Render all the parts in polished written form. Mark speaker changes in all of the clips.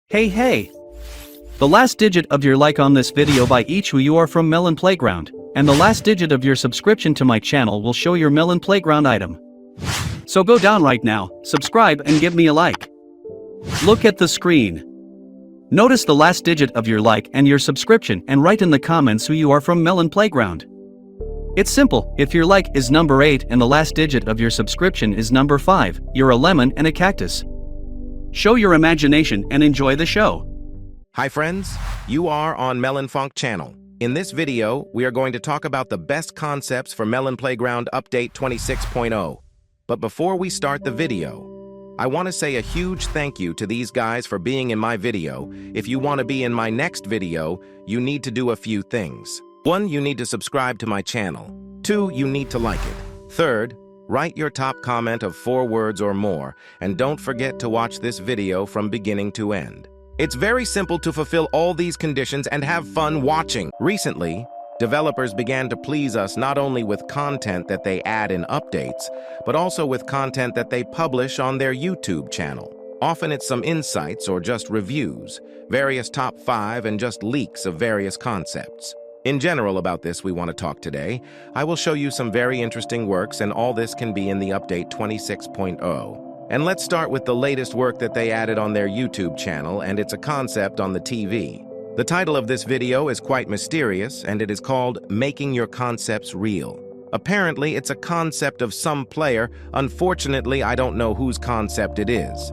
Speaker 1: Hey! The last digit of your like on this video by each who you are from Melon Playground, and the last digit of your subscription to my channel will show your Melon Playground item. So go down right now, subscribe and give me a like. Look at the screen. Notice the last digit of your like and your subscription and write in the comments who you are from Melon Playground. It's simple, if your like is number 8 and the last digit of your subscription is number 5, you're a lemon and a cactus. Show your imagination and enjoy the show.
Speaker 2: Hi friends, you are on Melonfonk channel. In this video, we are going to talk about the best concepts for Melon Playground Update 26.0. But before we start the video, I want to say a huge thank you to these guys for being in my video. If you want to be in my next video, you need to do a few things. 1, you need to subscribe to my channel. 2, you need to like it. 3rd, write your top comment of 4 words or more, and don't forget to watch this video from beginning to end. It's very simple to fulfill all these conditions and have fun watching. Recently, developers began to please us not only with content that they add in updates, but also with content that they publish on their YouTube channel. Often it's some insights or just reviews, various top 5 and just leaks of various concepts. In general about this we want to talk today. I will show you some very interesting works, and all this can be in the update 26.0. And let's start with the latest work that they added on their YouTube channel, and it's a concept on the TV. The title of this video is quite mysterious, and it is called Making Your Concepts Real. Apparently, it's a concept of some player. Unfortunately, I don't know whose concept it is.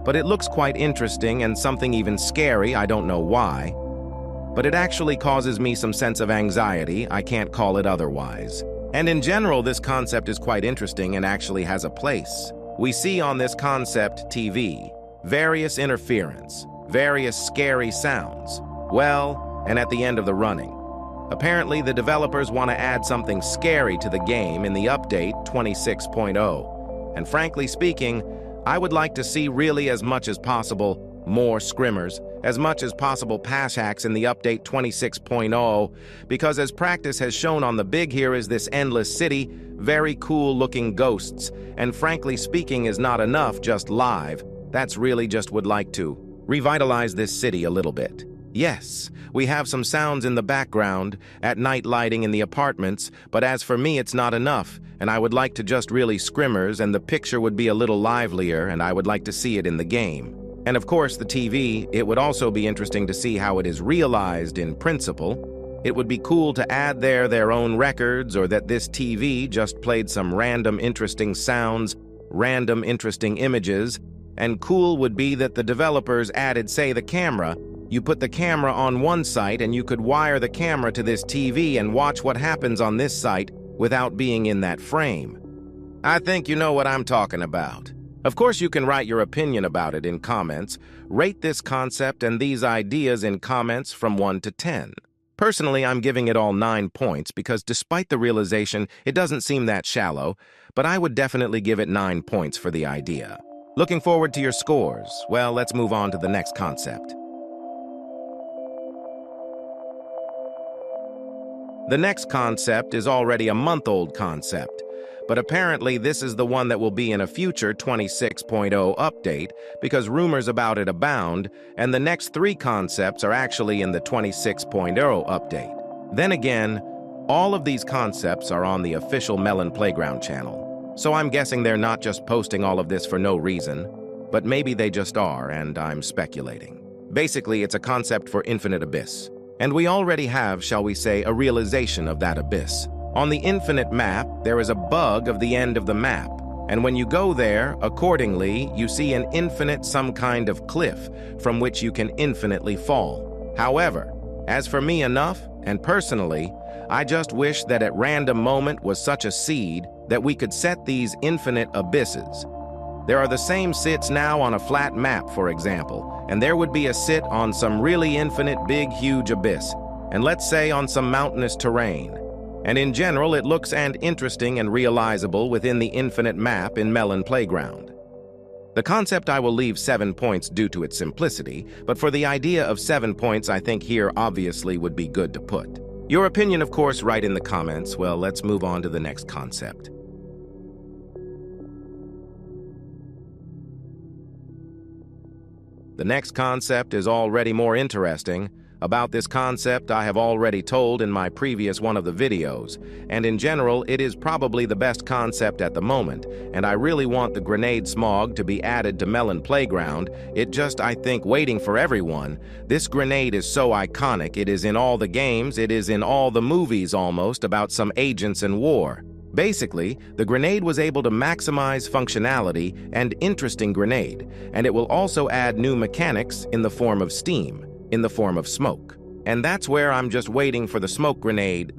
Speaker 2: But it looks quite interesting and something even scary, I don't know why. But it actually causes me some sense of anxiety, I can't call it otherwise. And in general, this concept is quite interesting and actually has a place. We see on this concept TV, various interference, various scary sounds. Well, and at the end of the running. Apparently, the developers want to add something scary to the game in the update 26.0. And frankly speaking, I would like to see really as much as possible more scrimmers, as much as possible pass hacks in the update 26.0, because as practice has shown on the big here is this endless city, very cool looking ghosts, and frankly speaking is not enough just live. That's really just would like to revitalize this city a little bit. Yes, we have some sounds in the background, at night lighting in the apartments, but as for me it's not enough, and I would like to just really scrimmers, and the picture would be a little livelier, and I would like to see it in the game. And of course, the TV, it would also be interesting to see how it is realized in principle. It would be cool to add their own records, or that this TV just played some random interesting sounds, random interesting images, and cool would be that the developers added, say, the camera. You put the camera on one site and you could wire the camera to this TV and watch what happens on this site without being in that frame. I think you know what I'm talking about. Of course, you can write your opinion about it in comments. Rate this concept and these ideas in comments from 1 to 10. Personally, I'm giving it all 9 points because despite the realization, it doesn't seem that shallow, but I would definitely give it 9 points for the idea. Looking forward to your scores. Well, let's move on to the next concept. The next concept is already a month-old concept. But apparently this is the one that will be in a future 26.0 update because rumors about it abound, and the next 3 concepts are actually in the 26.0 update. Then again, all of these concepts are on the official Melon Playground channel. So I'm guessing they're not just posting all of this for no reason, but maybe they just are, and I'm speculating. Basically, it's a concept for Infinite Abyss. And we already have, shall we say, a realization of that abyss. On the infinite map, there is a bug of the end of the map, and when you go there, accordingly, you see an infinite some kind of cliff from which you can infinitely fall. However, as for me enough, and personally, I just wish that at random moment was such a seed that we could set these infinite abysses. There are the same sits now on a flat map, for example, and there would be a sit on some really infinite big huge abyss, and let's say on some mountainous terrain. And in general, it looks and interesting and realizable within the infinite map in Melon Playground. The concept I will leave 7 points due to its simplicity, but for the idea of 7 points I think here obviously would be good to put. Your opinion, of course, write in the comments. Well, let's move on to the next concept. The next concept is already more interesting. About this concept I have already told in my previous one of the videos, and in general it is probably the best concept at the moment, and I really want the grenade smog to be added to Melon Playground. It just, I think, waiting for everyone. This grenade is so iconic, it is in all the games, it is in all the movies almost about some agents and war. Basically, the grenade was able to maximize functionality and interesting grenade, and it will also add new mechanics in the form of steam, in the form of smoke. And that's where I'm just waiting for the smoke grenade,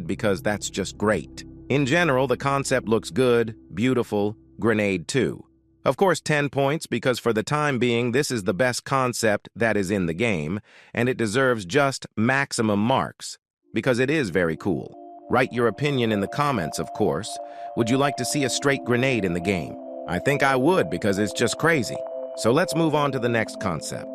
Speaker 2: because that's just great. In general, the concept looks good, beautiful, grenade too. Of course, 10 points because for the time being, this is the best concept that is in the game, and it deserves just maximum marks, because it is very cool. Write your opinion in the comments, of course. Would you like to see a straight grenade in the game? I think I would because it's just crazy. So let's move on to the next concept.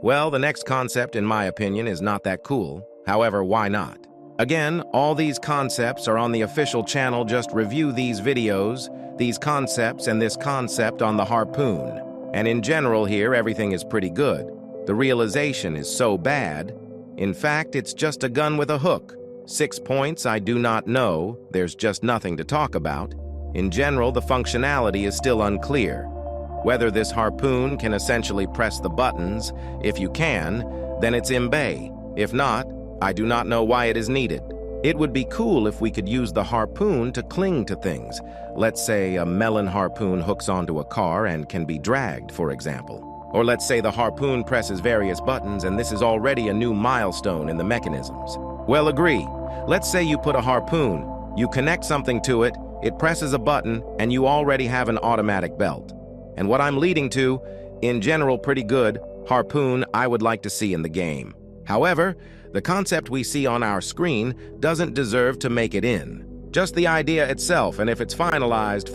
Speaker 2: Well, the next concept, in my opinion, is not that cool. However, why not? Again, all these concepts are on the official channel. Just review these videos, these concepts, and this concept on the Harpoon. And in general here, everything is pretty good. The realization is so bad. In fact, it's just a gun with a hook. 6 points, I do not know. There's just nothing to talk about. In general, the functionality is still unclear. Whether this Harpoon can essentially press the buttons, if you can, then it's imbe. If not, I do not know why it is needed. It would be cool if we could use the Harpoon to cling to things. Let's say a melon harpoon hooks onto a car and can be dragged, for example. Or let's say the Harpoon presses various buttons and this is already a new milestone in the mechanisms. Well, agree. Let's say you put a Harpoon, you connect something to it, it presses a button, and you already have an automatic belt. And what I'm leading to, in general pretty good, Harpoon I would like to see in the game. However, the concept we see on our screen doesn't deserve to make it in. Just the idea itself, and if it's finalized,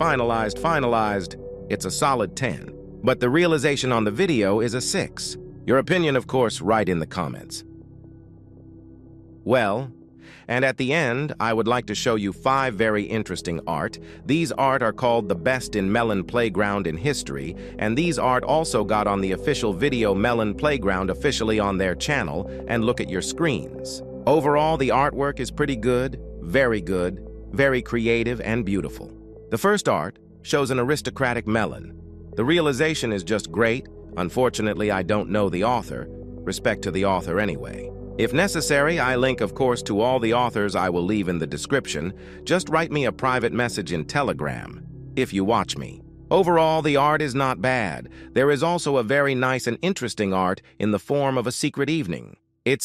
Speaker 2: it's a solid 10. But the realization on the video is a 6. Your opinion, of course, write in the comments. Well, and at the end, I would like to show you 5 very interesting art. These art are called the best in Melon Playground in history, and these art also got on the official video Melon Playground officially on their channel, and look at your screens. Overall, the artwork is pretty good, very creative and beautiful. The first art shows an aristocratic melon. The realization is just great. Unfortunately, I don't know the author. Respect to the author anyway. If necessary, I link, of course, to all the authors I will leave in the description. Just write me a private message in Telegram, if you watch me. Overall, the art is not bad. There is also a very nice and interesting art in the form of a secret evening.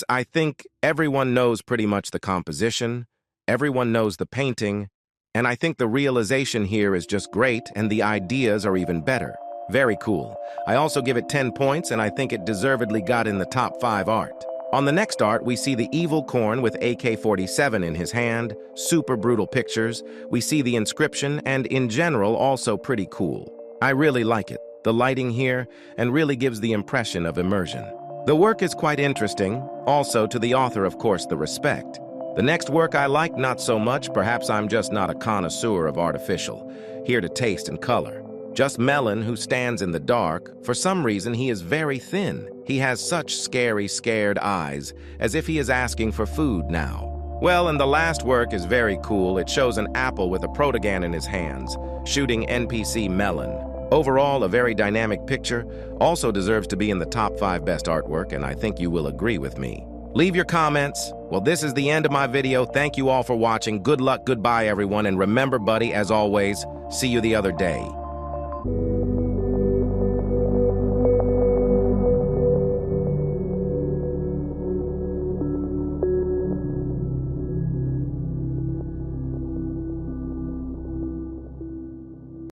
Speaker 2: I think everyone knows pretty much the composition, everyone knows the painting, and I think the realization here is just great and the ideas are even better. Very cool. I also give it 10 points and I think it deservedly got in the top 5 art. On the next art, we see the evil corn with AK-47 in his hand, super brutal pictures. We see the inscription and in general also pretty cool. I really like it. The lighting here and really gives the impression of immersion. The work is quite interesting. Also to the author, of course, the respect. The next work I like not so much. Perhaps I'm just not a connoisseur of artificial, here to taste and color. Just Melon, who stands in the dark. For some reason, he is very thin. He has such scared eyes, as if he is asking for food now. Well, and the last work is very cool. It shows an apple with a protogan in his hands, shooting NPC Melon. Overall, a very dynamic picture. Also deserves to be in the top 5 best artwork, and I think you will agree with me. Leave your comments. Well, this is the end of my video. Thank you all for watching. Good luck, goodbye, everyone. And remember, buddy, as always, see you the other day.